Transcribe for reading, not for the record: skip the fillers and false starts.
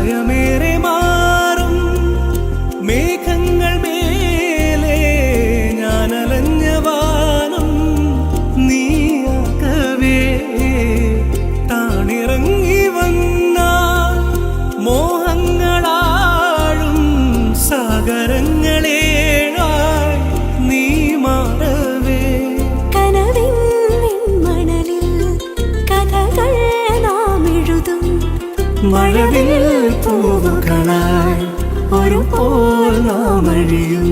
പ്രായമേറെ മാറും മേഘങ്ങൾ മേലെ ഞാനലഞ്ഞ വാനം നീയാകവേ താണിറങ്ങി വന്ന മോഹങ്ങളാഴും സാഗരങ്ങളേഴായി നീ മാറവേ കനവിൻ മണലിൽ കഥകൾ നാം എഴുതും മഴവിൽ പൂവുകളായി ഒരു പോൽ നാം അഴിയും